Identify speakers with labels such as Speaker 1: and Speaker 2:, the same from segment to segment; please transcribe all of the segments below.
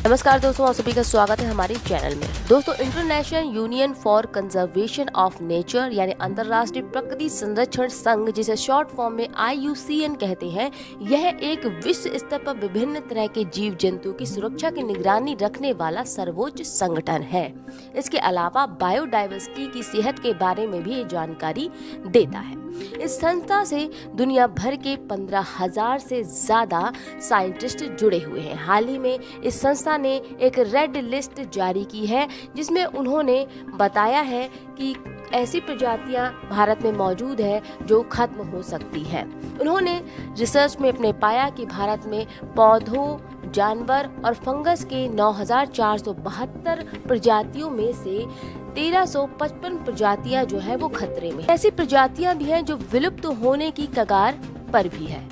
Speaker 1: नमस्कार दोस्तों, आप सभी का स्वागत है हमारे चैनल में। दोस्तों, international union for conservation of nature यानी अंतर्राष्ट्रीय प्रकृति संरक्षण संघ, जिसे शॉर्ट फॉर्म में IUCN कहते हैं, यह एक विश्व स्तर पर विभिन्न तरह के जीव जंतुओं की सुरक्षा की निगरानी रखने वाला सर्वोच्च संगठन है। इसके अलावा बायोडाइवर्सिटी की सेहत के बारे में भी जानकारी देता है। इस संस्था से दुनिया भर के 15,000 से ज्यादा साइंटिस्ट जुड़े हुए हैं। हाल ही में इस संस्था ने एक रेड लिस्ट जारी की है, जिसमें उन्होंने बताया है कि ऐसी प्रजातियां भारत में मौजूद है जो खत्म हो सकती हैं। उन्होंने रिसर्च में अपने पाया कि भारत में पौधों, जानवर और फंगस के 9,472 प्रजातियों में से 1,355 प्रजातियां जो है वो खतरे में। ऐसी प्रजातियां भी हैं जो विलुप्त होने की कगार पर भी है,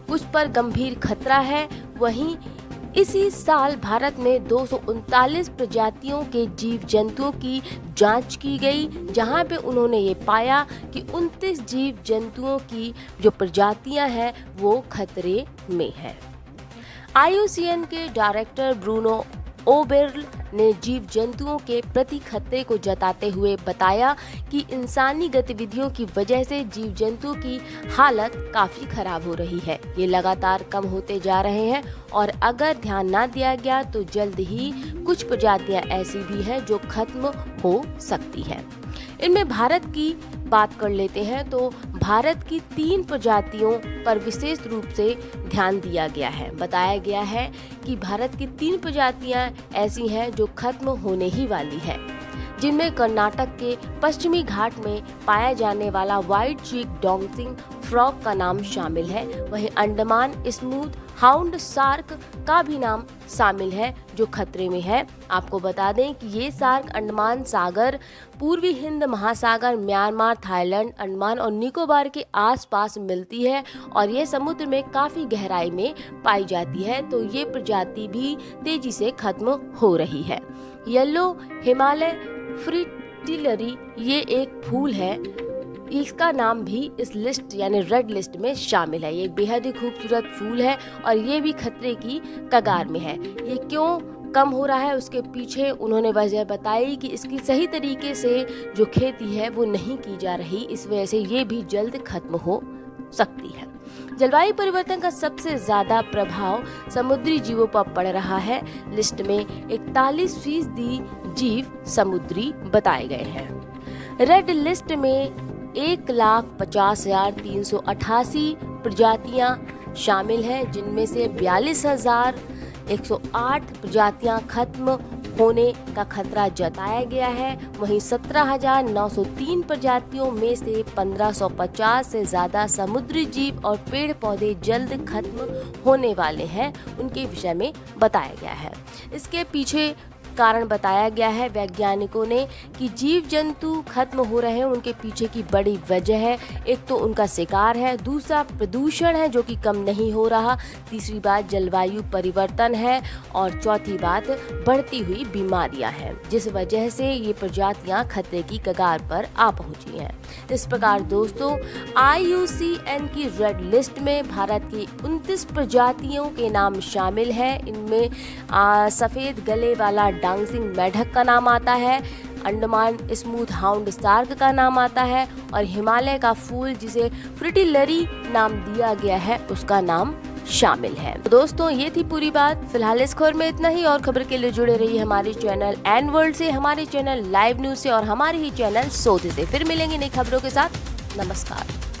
Speaker 1: कुछ पर गंभीर खतरा है। वहीं इसी साल भारत में 239 प्रजातियों के जीव जंतुओं की जांच की गई, जहां पे उन्होंने ये पाया कि 29 जीव जंतुओं की जो प्रजातियां हैं वो खतरे में हैं। IUCN के डायरेक्टर ब्रूनो ओबेर्ल ने जीव जंतुओं के प्रति खतरे को जताते हुए बताया कि इंसानी गतिविधियों की वजह से जीव जंतुओं की हालत काफी खराब हो रही है। ये लगातार कम होते जा रहे हैं और अगर ध्यान ना दिया गया तो जल्द ही कुछ प्रजातियां ऐसी भी हैं जो खत्म हो सकती हैं। इनमें भारत की बात कर लेते हैं तो भारत की 3 प्रजातियों पर विशेष रूप से ध्यान दिया गया है। बताया गया है कि भारत की 3 प्रजातियां ऐसी हैं जो खत्म होने ही वाली है, जिनमें कर्नाटक के पश्चिमी घाट में पाया जाने वाला व्हाइट चीक डॉन्सिंग फ्रॉग का नाम शामिल है। वहीं अंडमान स्मूथ हाउंड शार्क का भी नाम शामिल है जो खतरे में है। आपको बता दें कि ये शार्क अंडमान सागर, पूर्वी हिंद महासागर, म्यांमार, थाईलैंड, अंडमान और निकोबार के आसपास मिलती है और ये समुद्र में काफी गहराई में पाई जाती है, तो ये प्रजाति भी तेजी से खत्म हो रही है। येलो हिमालय फ्रिटिलरी ये एक फूल है, इसका नाम भी इस लिस्ट यानी रेड लिस्ट में शामिल है। ये बेहद ही खूबसूरत फूल है और ये भी खतरे की कगार में है। ये क्यों कम हो रहा है, उसके पीछे उन्होंने वजह बताई कि इसकी सही तरीके से जो खेती है वो नहीं की जा रही, इस वजह से ये भी जल्द खत्म हो सकती है। जलवायु परिवर्तन का सबसे ज्यादा प्रभाव समुद्री जीवों पर पड़ रहा है। लिस्ट में 41% जीव समुद्री बताए गए हैं। रेड लिस्ट में 1,50,388 प्रजातियां शामिल हैं, जिनमें से 42,108 प्रजातियां खत्म होने का खतरा जताया गया है। वहीं 17,903 प्रजातियों में से 1,550 से ज्यादा समुद्री जीव और पेड़ पौधे जल्द खत्म होने वाले हैं, उनके विषय में बताया गया है। इसके पीछे कारण बताया गया है वैज्ञानिकों ने कि जीव जंतु खत्म हो रहे हैं, उनके पीछे की बड़ी वजह है, एक तो उनका शिकार है, दूसरा प्रदूषण है जो कि कम नहीं हो रहा, तीसरी बात जलवायु परिवर्तन है और चौथी बात बढ़ती हुई बीमारियां हैं, जिस वजह से ये प्रजातियां खतरे की कगार पर आ पहुंची हैं। इस प्रकार दोस्तों, IUCN की रेड लिस्ट में भारत की 29 प्रजातियों के नाम शामिल है। इनमें सफेद गले वाला डांसिंग मेढक का नाम आता है, अंडमान स्मूथ हाउंड शार्क का नाम आता है और हिमालय का फूल जिसे फ्रिटिलरी नाम दिया गया है उसका नाम शामिल है। तो दोस्तों, ये थी पूरी बात। फिलहाल इस खबर में इतना ही और खबर के लिए जुड़े रहिए हमारे चैनल एन वर्ल्ड से, हमारे चैनल लाइव न्यूज से और हमारे ही चैनल सोध से। फिर मिलेंगे नई खबरों के साथ। नमस्कार।